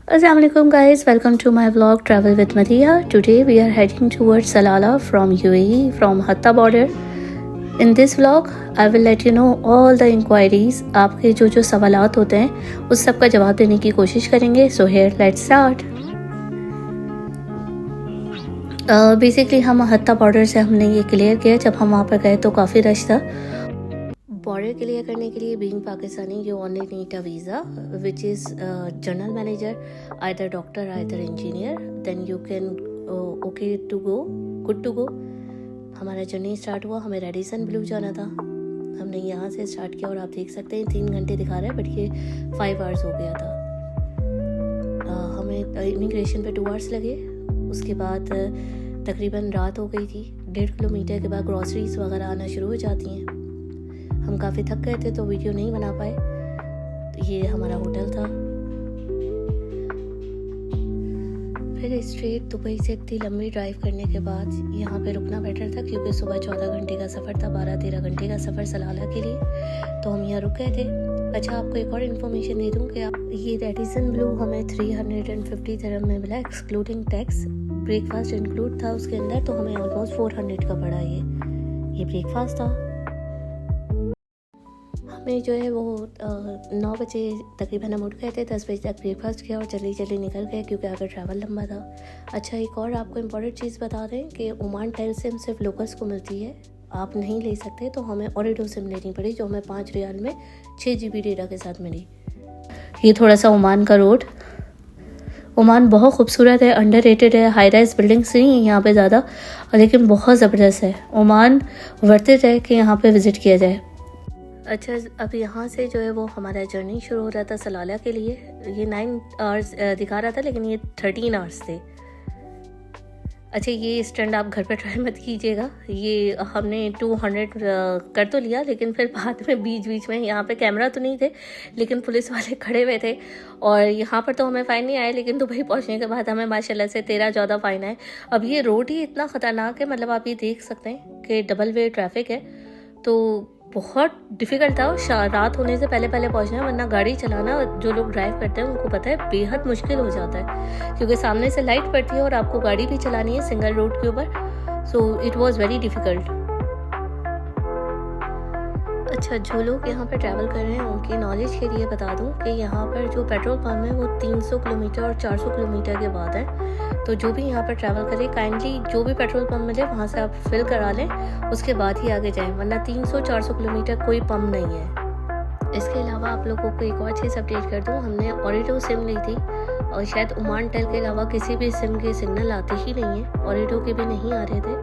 Assalamualaikum guys, welcome to my vlog Travel with Maria. Today we are heading towards Salalah from UAE, from Hatta border. In this vlog I will let you know all the inquiries. आपके जो सवालात होते हैं उस सब का जवाब देने की कोशिश करेंगे. So here let's start. Basically हम हत्ता बॉर्डर से हमने ये क्लियर किया. जब हम वहाँ पर गए तो काफ़ी रश था. बॉर्डर क्लियर करने के लिए being Pakistani you only need a visa which is general manager, either doctor either engineer, then you can okay to go, good to go. हमारा जर्नी स्टार्ट हुआ. हमें रेडिसन ब्लू जाना था. हमने यहाँ से स्टार्ट किया और आप देख सकते हैं 3 घंटे दिखा रहा है बट ये 5 आवर्स हो गया था. हमें इमिग्रेशन पे 2 आवर्स लगे. उसके बाद तकरीबन रात हो गई थी. 1.5 किलोमीटर के बाद ग्रॉसरीज वगैरह आना शुरू हो जाती हैं. हम काफ़ी थक गए थे तो वीडियो नहीं बना पाए. ये हमारा होटल था. फिर स्ट्रेट दुबई से इतनी लंबी ड्राइव करने के बाद यहाँ पे रुकना बेटर था क्योंकि सुबह 14 घंटे का सफ़र था, 12-13 घंटे का सफ़र सलाला के लिए. तो हम यहाँ रुक गए थे. अच्छा, आपको एक और इन्फॉर्मेशन दे दूँ कि आप ये रेडिसन ब्लू हमें 350 दिरहम में मिला एक्सक्लूडिंग टैक्स. ब्रेकफास्ट इंक्लूड था उसके अंदर, तो हमें ऑलमोस्ट 400 का पड़ा. ये ब्रेकफास्ट था. हमें जो है वो 9 बजे तकरीबन हम उठ गए थे. 10 बजे तक ब्रेकफास्ट किया और जल्दी जल्दी निकल गए क्योंकि आगे ट्रैवल लंबा था. अच्छा, एक और आपको इम्पॉर्टेंट चीज़ बता दें कि ओमान टेल सिम सिर्फ लोकल्स को मिलती है. आप नहीं ले सकते, तो हमें ओरेडो सिम लेनी पड़ी जो हमें 5 रियाल में 6 GB डेटा के साथ मिली. ये थोड़ा सा ओमान का रोड. ओमान बहुत खूबसूरत है, अंडररेटेड है. हाई राइज बिल्डिंग्स नहीं है यहाँ पे ज़्यादा, लेकिन बहुत ज़बरदस्त है. ओमान वर्थ इट है कि यहाँ पे विज़िट किया जाए. अच्छा, अब यहाँ से जो है वो हमारा जर्नी शुरू हो रहा था सलाला के लिए. ये 9 आवर्स दिखा रहा था लेकिन ये 13 आवर्स थे. अच्छा, ये स्टंट आप घर पे ट्राई मत कीजिएगा. ये हमने 200 कर तो लिया लेकिन फिर बाद में बीच में यहाँ पे कैमरा तो नहीं थे लेकिन पुलिस वाले खड़े हुए थे. और यहाँ पर तो हमें फ़ाइन नहीं आया लेकिन दुबई पहुँचने के बाद हमें माशाल्लाह से 13-14 फ़ाइन आए. अब ये रोड ही इतना ख़तरनाक है, मतलब आप ये देख सकते हैं कि डबल वे ट्रैफिक है. तो बहुत डिफ़िकल्ट था. रात होने से पहले पहुंचना है, वरना गाड़ी चलाना जो लोग ड्राइव करते हैं उनको पता है बेहद मुश्किल हो जाता है क्योंकि सामने से लाइट पड़ती है और आपको गाड़ी भी चलानी है सिंगल रोड के ऊपर. So it was very difficult. अच्छा, जो लोग यहाँ पर ट्रैवल कर रहे हैं उनकी नॉलेज के लिए बता दूँ कि यहाँ पर जो पेट्रोल पम्प है वो 300 किलोमीटर और 400 किलोमीटर के बाद है. तो जो भी यहाँ पर ट्रैवल करे काइंडली जो भी पेट्रोल पंप मिले वहाँ से आप फिल करा लें, उसके बाद ही आगे जाएं, वरना 300-400 किलोमीटर कोई पंप नहीं है. इसके अलावा आप लोगों को एक और चीज़ अपडेट कर दूँ. हमने ओरेडो सिम ली थी और शायद ओमान टेल के अलावा किसी भी सिम के सिग्नल आते ही नहीं है. ओरेडो के भी नहीं आ रहे थे,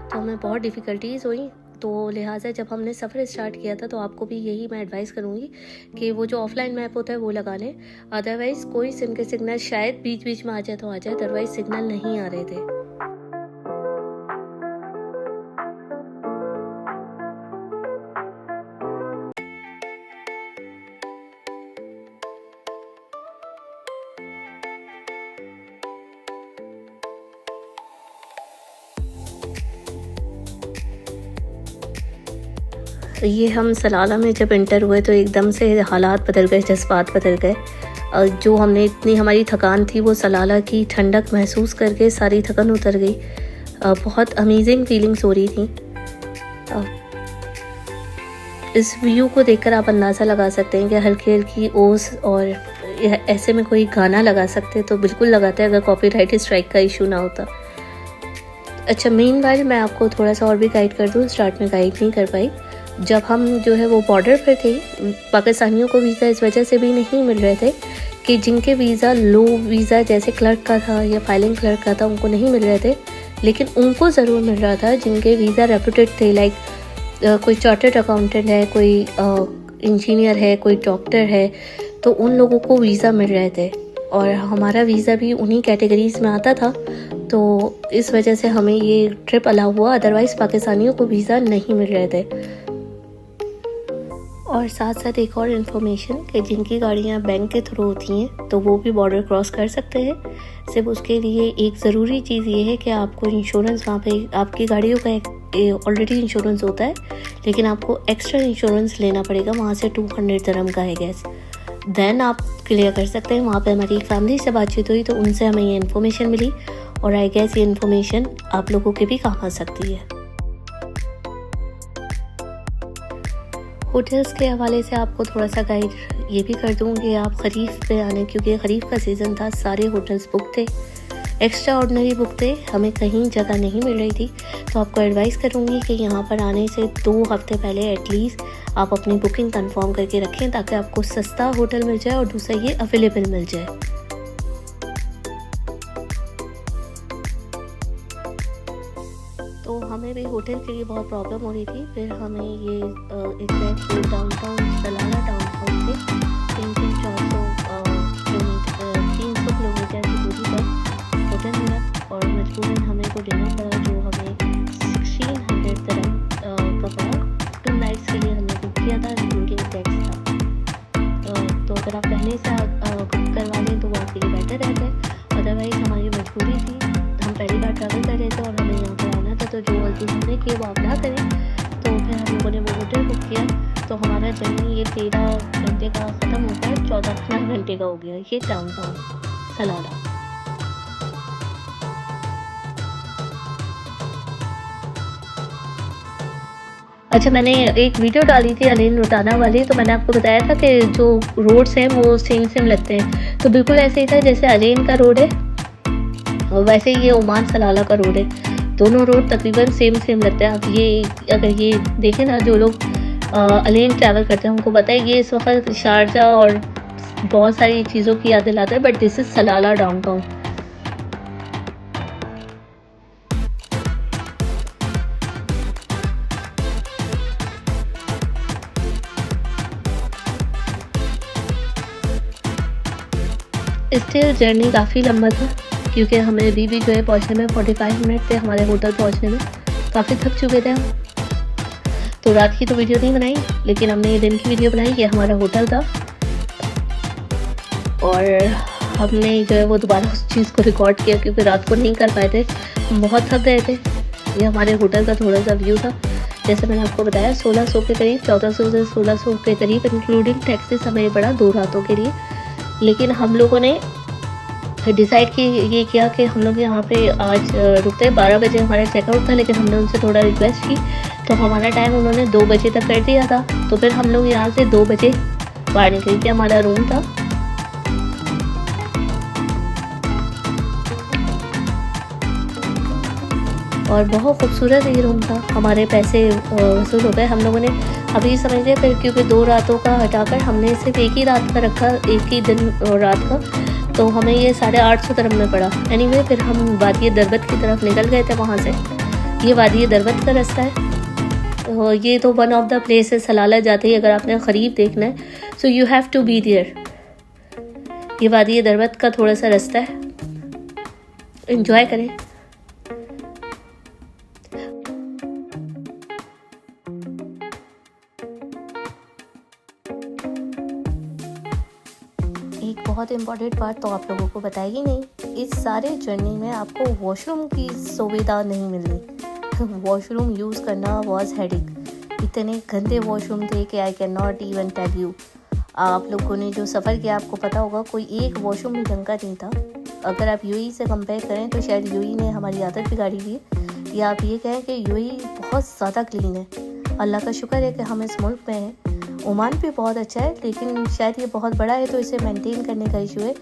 तो हमें बहुत डिफ़िकल्टीज़ हुई. तो लिहाजा जब हमने सफ़र स्टार्ट किया था तो आपको भी यही मैं एडवाइस करूँगी कि वो जो ऑफलाइन मैप होता है वो लगा लें. अदरवाइज़ कोई सिम के सिग्नल शायद बीच में आ जाए तो आ जाए, अदरवाइज़ सिग्नल नहीं आ रहे थे. ये हम सलाला में जब इंटर हुए तो एकदम से हालात बदल गए, जज्बात बदल गए. जो हमने इतनी हमारी थकान थी वो सलाला की ठंडक महसूस करके सारी थकान उतर गई. बहुत अमेजिंग फीलिंग्स हो रही थी. इस व्यू को देखकर आप अंदाज़ा लगा सकते हैं कि हल्की हल्की ओस, और ऐसे में कोई गाना लगा सकते तो बिल्कुल लगाते अगर कॉपीराइट स्ट्राइक का इशू ना होता. अच्छा, मीनवाइल मैं आपको थोड़ा सा और भी गाइड कर दूँ. स्टार्ट में गाइड नहीं कर पाई. जब हम जो है वो बॉर्डर पर थे, पाकिस्तानियों को वीज़ा इस वजह से भी नहीं मिल रहे थे कि जिनके वीज़ा लो वीज़ा जैसे क्लर्क का था या फाइलिंग क्लर्क का था उनको नहीं मिल रहे थे, लेकिन उनको ज़रूर मिल रहा था जिनके वीज़ा रेपुटेड थे. लाइक कोई चार्टर्ड अकाउंटेंट है, कोई इंजीनियर है, कोई डॉक्टर है, तो उन लोगों को वीज़ा मिल रहे थे. और हमारा वीज़ा भी उन्हीं कैटेगरीज़ में आता था, तो इस वजह से हमें ये ट्रिप अलाउ हुआ. अदरवाइज़ पाकिस्तानियों को वीज़ा नहीं मिल रहे थे. और साथ साथ एक और इन्फॉर्मेशन कि जिनकी गाड़ियाँ बैंक के थ्रू होती हैं तो वो भी बॉर्डर क्रॉस कर सकते हैं. सिर्फ उसके लिए एक ज़रूरी चीज़ ये है कि आपको इंश्योरेंस, वहाँ पे आपकी गाड़ियों का ऑलरेडी इंश्योरेंस होता है लेकिन आपको एक्स्ट्रा इंश्योरेंस लेना पड़ेगा. वहाँ से 200 दिरहम का है गैस. देन आप क्लियर कर सकते हैं। वहाँ पे हमारी एक फैमिली से बातचीत हुई तो उनसे हमें ये इन्फॉर्मेशन मिली और आई गेस ये इन्फॉर्मेशन आप लोगों के भी काम आ सकती है। होटल्स के हवाले से आपको थोड़ा सा गाइड ये भी कर दूँ कि आप ख़रीफ पे आने, क्योंकि ख़रीफ का सीज़न था, सारे होटल्स बुक थे, एक्स्ट्रा ऑर्डिनरी बुक थे, हमें कहीं जगह नहीं मिल रही थी। तो आपको एडवाइस करूँगी कि यहाँ पर आने से 2 हफ्ते पहले एटलीस्ट आप अपनी बुकिंग कंफर्म करके रखें ताकि आपको सस्ता होटल मिल जाए और दूसरा ये अवेलेबल मिल जाए। तो हमें भी होटल के लिए बहुत प्रॉब्लम हो रही थी। फिर हमें ये एग्जैक्ट डाउनटाउन सलाला डाउनटाउन से 300 किलोमीटर की दूरी पर होटल मिला और मजबूरन हमें को देना पड़ा, जो हमें 1600 dirham का पड़ा। 2 नाइट्स के लिए हमने बुक किया था, इंक्लूडिंग टैक्स था। तो अगर आप पहले से बुक करवा लें तो वो आपके लिए बेटर रहता है। अदरवाइज़ हमारी मजबूरी थी, हम पहली बार ट्रैवल कर रहे थे और हमें यहाँ पर आना था, तो जो गलती हमने की वो आप ना करें। तो फिर हम लोगों ने वो होटल बुक किया, तो हमारा जर्नी ये 13 घंटे का ख़त्म होकर 14 घंटे का हो गया ये डाउनटाउन सलाला। अच्छा, मैंने एक वीडियो डाली थी अलीन रुटाना वाली, तो मैंने आपको बताया था कि जो रोड्स हैं वो सेम लगते हैं। तो बिल्कुल ऐसे ही था जैसे अलीन का रोड है और वैसे ही ये ओमान सलाला का रोड है। दोनों रोड तकरीबन सेम लगते हैं। आप ये अगर ये देखें ना, जो लोग अलीन ट्रैवल करते हैं उनको पता है ये इस वक्त शारजा और बहुत सारी चीज़ों की याद दिलाता है, but this is सलाला downtown. Still journey काफ़ी लंबा था, क्योंकि हमें अभी भी जो है पहुंचने में 45 मिनट थे हमारे होटल पहुंचने में। काफ़ी थक चुके थे हम, तो रात की तो वीडियो नहीं बनाई, लेकिन हमने ये दिन की वीडियो बनाई। ये हमारा होटल था और हमने जो है वो दोबारा उस चीज़ को रिकॉर्ड किया, क्योंकि रात को नहीं कर पाए थे, हम बहुत थक गए थे। ये हमारे होटल का थोड़ा सा व्यू था। जैसे मैंने आपको बताया 1600 के करीब, 1400 से 1600 के करीब इंक्लूडिंग टैक्सेस हमें पड़ा 2 रातों के लिए। लेकिन हम लोगों ने डिसाइड ये किया कि हम लोग यहाँ पे आज रुकते हैं। 12 बजे हमारा चेकआउट था, लेकिन हमने उनसे थोड़ा रिक्वेस्ट की तो हमारा टाइम उन्होंने 2 बजे तक कर दिया था। तो फिर हम लोग यहाँ से 2 बजे बाहर निकल के हमारा रूम था। और बहुत खूबसूरत ये रूम था। हमारे पैसे वसूल हो गए। हम लोगों ने अभी समझ फिर, क्योंकि 2 रातों का हटाकर हमने सिर्फ एक ही रात का रखा, एक ही दिन और रात का, तो हमें ये 850 dirham में पड़ा। एनीवे फिर हम वादी दरबत की तरफ निकल गए थे। वहाँ से ये वादी दरबत का रास्ता है। ये तो वन ऑफ द प्लेस है सलाला जाते ही, अगर आपने ख़रीफ देखना है so you have to be there. ये वादी दरबत का थोड़ा सा रास्ता है, एंजॉय करें। एक बहुत इम्पॉर्टेंट बात तो आप लोगों को बताई ही नहीं, इस सारे जर्नी में आपको वॉशरूम की सुविधा नहीं मिली। वॉशरूम यूज़ करना वॉज हेडेक। इतने गंदे वॉशरूम थे कि I can not even tell you. आप लोगों ने जो सफ़र किया आपको पता होगा, कोई एक वॉशरूम भी ढंग का नहीं था। अगर आप यूएई से कंपेयर करें तो शायद यूएई ने हमारी आदत बिगाड़ी हुई है, या आप ये कहें कि यूएई बहुत ज़्यादा क्लीन है। अल्लाह का शुक्र है कि हम इस मुल्क में हैं। ओमान भी बहुत अच्छा है, लेकिन शायद ये बहुत बड़ा है तो इसे मेंटेन करने का इशू है,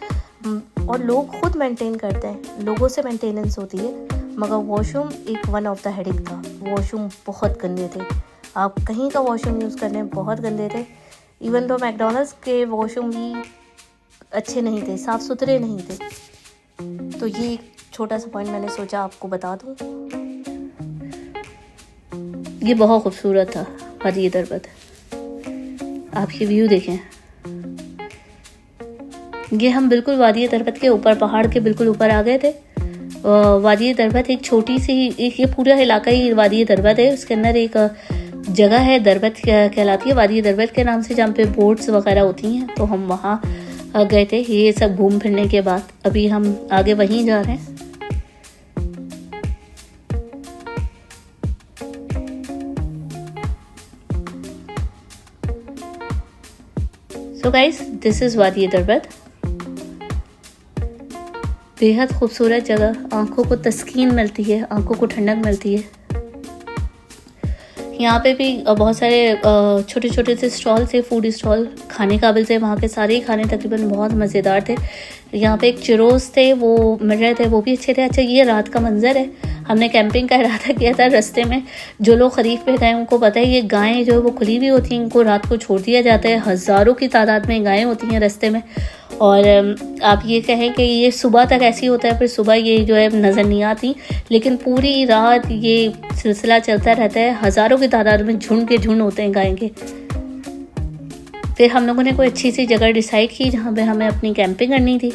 और लोग खुद मेंटेन करते हैं, लोगों से मेंटेनेंस होती है। मगर वॉशरूम एक वन ऑफ द हेडेक था। वॉशरूम बहुत गंदे थे, आप कहीं का वॉशरूम यूज़ करने बहुत गंदे थे। इवन तो मैकडोनल्ड्स के वॉशरूम भी अच्छे नहीं थे, साफ़ सुथरे नहीं थे। तो ये एक छोटा सा पॉइंट मैंने सोचा आपको बता दूँ। ये बहुत खूबसूरत था वादी दरबत। आप ये व्यू देखें, ये हम बिल्कुल वादी दरबत के ऊपर, पहाड़ के बिल्कुल ऊपर आ गए थे। वादी दरबत एक छोटी सी, एक ये पूरा इलाका ही वादी दरबत है। उसके अंदर एक जगह है दरबत कहलाती है, वादी दरबत के नाम से, जहाँ पे बोट्स वगैरह होती हैं। तो हम वहाँ गए थे ये सब घूम फिरने के बाद। अभी हम आगे वहीं जा रहे हैं। सो गाइस, दिस इज़ वादी दरबत। बेहद खूबसूरत जगह, आंखों को तस्कीन मिलती है, आंखों को ठंडक मिलती है। यहाँ पे भी बहुत सारे छोटे छोटे से स्टॉल थे, फूड स्टॉल, खाने काबिल थे। वहाँ के सारे ही खाने तकरीबन बहुत मज़ेदार थे। यहाँ पे एक चिरोज़ थे, वो मिल रहे थे, वो भी अच्छे थे। अच्छा, ये रात का मंजर है। हमने कैंपिंग का इरादा किया था, रास्ते में जो लोग खरीफ पे गए उनको पता है ये गायें जो है वो खुली हुई होती हैं, इनको रात को छोड़ दिया जाता है। हज़ारों की तादाद में गायें होती हैं रास्ते में। और आप ये कहें कि ये सुबह तक ऐसी होता है, फिर सुबह ये जो है नज़र नहीं आती, लेकिन पूरी रात ये सिलसिला चलता रहता है। हज़ारों की तादाद में झुंड के झुंड होते हैं गाय के। फिर हम लोगों ने कोई अच्छी सी जगह डिसाइड की जहाँ पे हमें अपनी कैंपिंग करनी थी।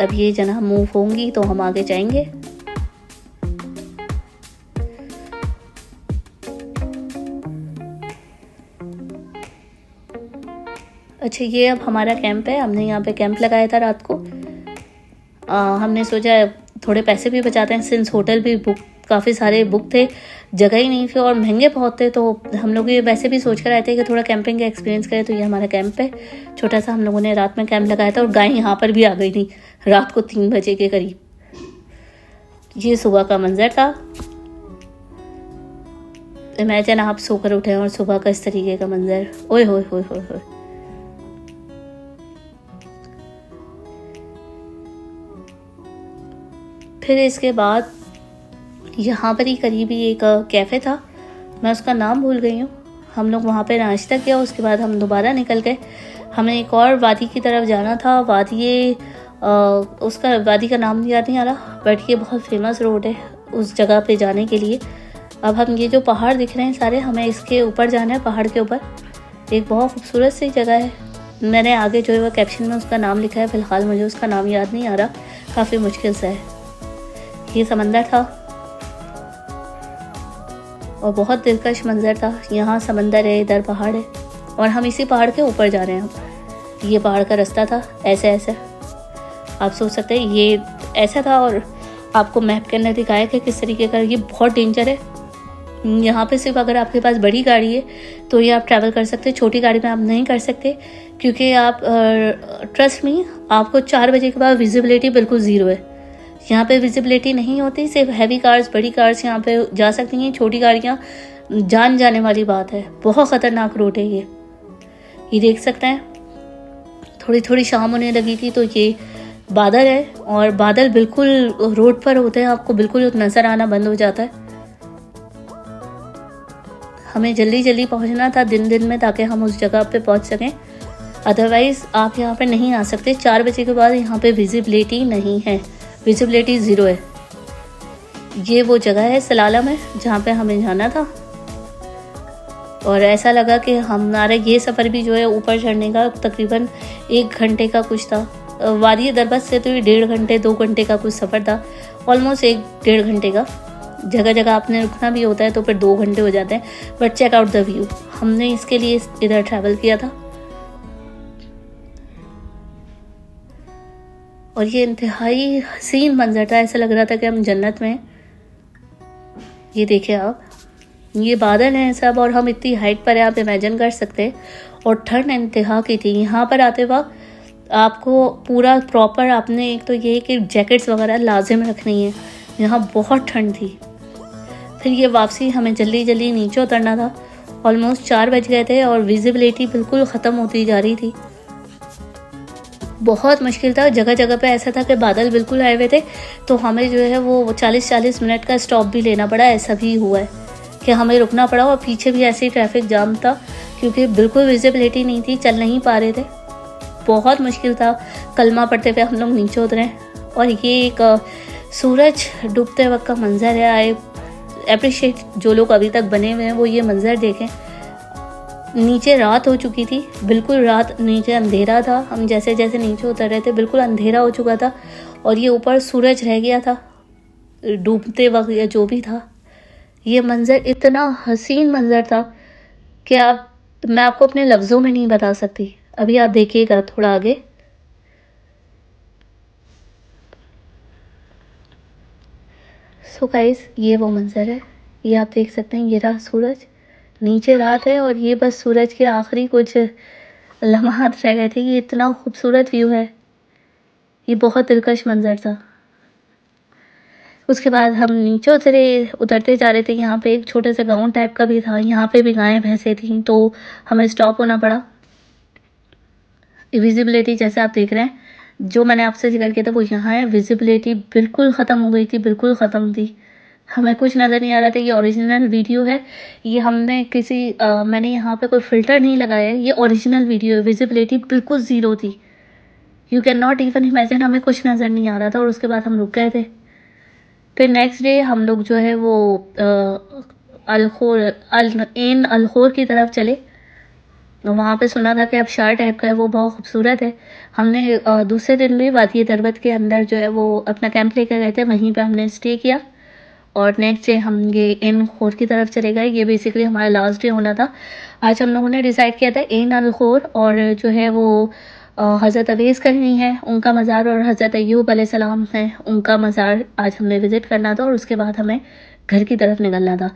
अब ये जनाब मूव होंगी तो हम आगे जाएंगे। अच्छा, ये अब हमारा कैंप है। हमने यहाँ पे कैंप लगाया था रात को। हमने सोचा थोड़े पैसे भी बचाते हैं, सिंस होटल भी काफ़ी सारे बुक थे, जगह ही नहीं थी और महंगे बहुत थे। तो हम लोग ये वैसे भी सोच कर आए थे कि थोड़ा कैंपिंग का एक्सपीरियंस करें। तो ये हमारा कैंप है छोटा सा। हम लोगों ने रात में कैंप लगाया था और गाय यहाँ पर भी आ गई थी रात को 3 बजे के करीब। ये सुबह का मंजर था। इमेजिन आप सोकर उठे और सुबह का इस तरीके का मंजर। ओए होए होए होए होए। फिर इसके बाद यहाँ पर ही करीबी एक कैफ़े था, मैं उसका नाम भूल गई हूँ। हम लोग वहाँ पे नाश्ता किया, उसके बाद हम दोबारा निकल गए। हमें एक और वादी की तरफ जाना था। उसका वादी का नाम याद नहीं आ रहा, बट ये बहुत फेमस रोड है उस जगह पे जाने के लिए। अब हम ये जो पहाड़ दिख रहे हैं सारे, हमें इसके ऊपर जाना है, पहाड़ के ऊपर। एक बहुत खूबसूरत सी जगह है। मैंने आगे जो है वो कैप्शन में उसका नाम लिखा है, फ़िलहाल मुझे उसका नाम याद नहीं आ रहा, काफ़ी मुश्किल से है। ये समंदर था और बहुत दिलकश मंजर था। यहाँ समंदर है, इधर पहाड़ है और हम इसी पहाड़ के ऊपर जा रहे हैं। ये पहाड़ का रास्ता था, ऐसे ऐसे आप सोच सकते हैं ये ऐसा था। और आपको मैप के अंदर दिखाया कि किस तरीके का ये बहुत डेंजर है। यहाँ पे सिर्फ अगर आपके पास बड़ी गाड़ी है तो ये आप ट्रैवल कर सकते हैं, छोटी गाड़ी में आप नहीं कर सकते, क्योंकि आप ट्रस्ट मी, आपको 4 बजे के बाद विजिबिलिटी बिल्कुल ज़ीरो है। यहाँ पे विजिबिलिटी नहीं होती, सिर्फ हैवी कार्स, बड़ी कार्स यहाँ पे जा सकती हैं, छोटी गाड़ियाँ जान जाने वाली बात है। बहुत ख़तरनाक रोड है ये देख सकते हैं। थोड़ी थोड़ी शाम होने लगी थी तो ये बादल है और बादल बिल्कुल रोड पर होते हैं, आपको बिल्कुल नज़र आना बंद हो जाता है। हमें जल्दी जल्दी पहुँचना था दिन में, ताकि हम उस जगह पे पहुँच सकें। अदरवाइज़ आप यहाँ पे नहीं आ सकते। 4 बजे के बाद यहाँ पे विजिबिलिटी नहीं है, विजिबिलिटी ज़ीरो है। ये वो जगह है सलाला में जहाँ पे हमें जाना था। और ऐसा लगा कि हमारा ये सफ़र भी जो है ऊपर चढ़ने का तकरीबन 1 घंटे का कुछ था। वादी दरबत से तो ये 1.5 घंटे 2 घंटे का कुछ सफ़र था, ऑलमोस्ट 1-1.5 घंटे का। जगह जगह आपने रुकना भी होता है तो फिर 2 घंटे हो जाते हैं। But check out the view, हमने इसके लिए इधर ट्रैवल किया था। और ये इंतहाई हसीन मंजर था, ऐसा लग रहा था कि हम जन्नत में। ये देखिए आप, ये बादल हैं सब और हम इतनी हाइट पर है, आप इमेजिन कर सकते हैं। और ठंड इंतहा की थी। यहाँ पर आते वक्त आपको पूरा प्रॉपर आपने एक तो ये कि जैकेट्स वगैरह लाजिम रखनी है, यहाँ बहुत ठंड थी। फिर ये वापसी हमें जल्दी जल्दी नीचे उतरना था। ऑलमोस्ट 4 बज गए थे और विजिबिलिटी बिल्कुल ख़त्म होती जा रही थी। बहुत मुश्किल था, जगह जगह पे ऐसा था कि बादल बिल्कुल आए हुए थे, तो हमें जो है वो 40-40 मिनट का स्टॉप भी लेना पड़ा। ऐसा भी हुआ है कि हमें रुकना पड़ा और पीछे भी ऐसे ही ट्रैफिक जाम था, क्योंकि बिल्कुल विजिबिलिटी नहीं थी, चल नहीं पा रहे थे। बहुत मुश्किल था। कलमा पढ़ते हुए हम लोग नीचे उतरे। और ये एक सूरज डूबते वक्त का मंजर है। आई अप्रिशिएट जो लोग अभी तक बने हुए हैं वो ये मंजर देखें। नीचे रात हो चुकी थी, बिल्कुल रात, नीचे अंधेरा था। हम जैसे जैसे नीचे उतर रहे थे बिल्कुल अंधेरा हो चुका था और ये ऊपर सूरज रह गया था डूबते वक्त या जो भी था। ये मंजर इतना हसीन मंजर था कि मैं आपको अपने लफ्ज़ों में नहीं बता सकती। अभी आप देखिएगा थोड़ा आगे। सो गाइस, ये वो मंजर है, ये आप देख सकते हैं। ये रहा सूरज, नीचे रात है और ये बस सूरज के आखिरी कुछ लम्हात रह गए थे। ये इतना खूबसूरत व्यू है, ये बहुत दिलकश मंजर था। उसके बाद हम नीचे उतरते जा रहे थे। यहाँ पे एक छोटा सा गाँव टाइप का भी था, यहाँ पे भी गायें भैंसें थी, तो हमें स्टॉप होना पड़ा। विजिबिलिटी जैसे आप देख रहे हैं, जो मैंने आपसे जिक्र किया था वो यहाँ है। विजिबिलिटी बिल्कुल ख़त्म हो गई थी, बिल्कुल ख़त्म थी, हमें कुछ नज़र नहीं आ रहा था। ये ओरिजिनल वीडियो है, ये हमने मैंने यहाँ पे कोई फ़िल्टर नहीं लगाया है, ये ओरिजिनल वीडियो है। विजिबिलिटी बिल्कुल ज़ीरो थी, you can not even imagine, हमें कुछ नज़र नहीं आ रहा था। और उसके बाद हम रुक गए थे। फिर नेक्स्ट डे हम लोग जो है वो एन अलखोर की तरफ चले। वहाँ पे सुना था कि आबशार टाइप का है, वो बहुत खूबसूरत है। हमने दूसरे दिन भी वादी दरबत के अंदर जो है वो अपना कैंप लेकर गए थे, वहीं पे हमने स्टे किया। और नेक्स्ट डे हम ये एन खोर की तरफ चले गए। ये बेसिकली हमारा लास्ट डे होना था। आज हम लोगों ने डिसाइड किया था एन अलखोर और जो है वो हज़रत अवैस करनी है, उनका मज़ार, और हज़रत अय्यूब अलैहिस्सलाम है, उनका मज़ार आज हमने विज़िट करना था। और उसके बाद हमें घर की तरफ निकलना था।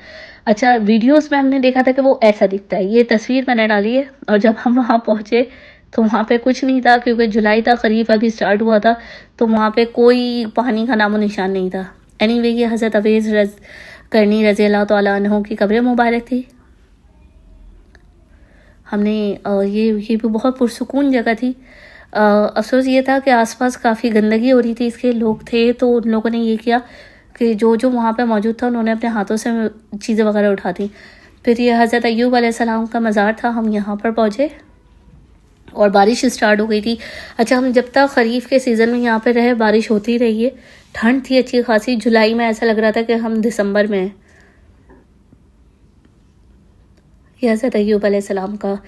अच्छा, वीडियोस में हमने देखा था कि वो ऐसा दिखता है, ये तस्वीर मैंने डाली है। और जब हम वहाँ पहुँचे तो वहाँ पे कुछ नहीं था, क्योंकि जुलाई था, ख़रीफ अभी स्टार्ट हुआ था, तो वहाँ पे कोई पानी का नामो निशान नहीं था। एनीवे, ये हज़रत अवैस करनी रज़ी अल्लाह तआला अन्हु की कब्र मुबारक थी। हमने ये भी बहुत पुरसुकून जगह थी। अफसोस ये था कि आसपास काफ़ी गंदगी हो रही थी, इसके लोग थे, तो उन लोगों ने ये किया कि जो वहाँ पे मौजूद था उन्होंने अपने हाथों से चीज़ें वगैरह उठा दी। फिर ये हज़रत अय्यूब अलैहिस्सलाम का मज़ार था, हम यहाँ पर पहुँचे और बारिश स्टार्ट हो गई थी। अच्छा, हम जब तक ख़रीफ के सीज़न में यहाँ पे रहे, बारिश होती रही है, ठंड थी अच्छी खासी। जुलाई में ऐसा लग रहा था कि हम दिसंबर में हैं। ये हज़रत अय्यूब अलैहिस्सलाम का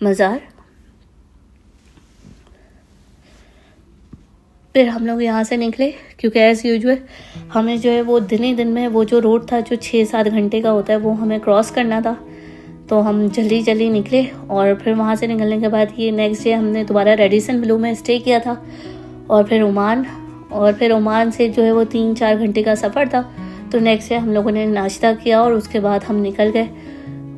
मज़ार। फिर हम लोग यहाँ से निकले, क्योंकि एज़ यूजुअल हमें जो है वो दिन में वो जो रोड था जो 6-7 घंटे का होता है वो हमें क्रॉस करना था। तो हम जल्दी निकले। और फिर वहाँ से निकलने के बाद ये नेक्स्ट डे हमने दोबारा रेडिसन ब्लू में स्टे किया था। और फिर ओमान से जो है वो 3-4 घंटे का सफ़र था। तो नेक्स्ट डे हम लोगों ने नाश्ता किया और उसके बाद हम निकल गए।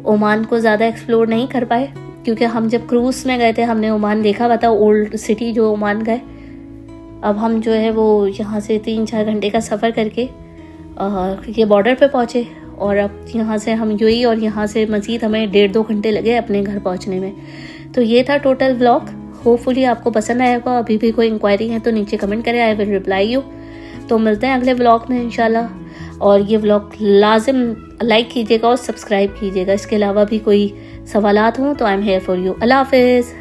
ओमान को ज़्यादा एक्सप्लोर नहीं कर पाए, क्योंकि हम जब क्रूज़ में गए थे हमने ओमान देखा हुआ था, ओल्ड सिटी जो ओमान गए। अब हम जो है वो यहाँ से 3-4 घंटे का सफ़र करके ये बॉर्डर पे पहुँचे। और अब यहाँ से हम यूएई, और यहाँ से मज़ीद हमें 1.5-2 घंटे लगे अपने घर पहुँचने में। तो ये था टोटल व्लॉग। होपफुली आपको पसंद आया होगा। अभी भी कोई इंक्वायरी है तो नीचे कमेंट करें, आई विल रिप्लाई यू। तो मिलते हैं अगले व्लॉग में इंशाल्लाह। और ये व्लॉग लाजिम लाइक कीजिएगा और सब्सक्राइब कीजिएगा। इसके अलावा भी कोई सवालात हों तो I am here for you. अल्लाह हाफिज़।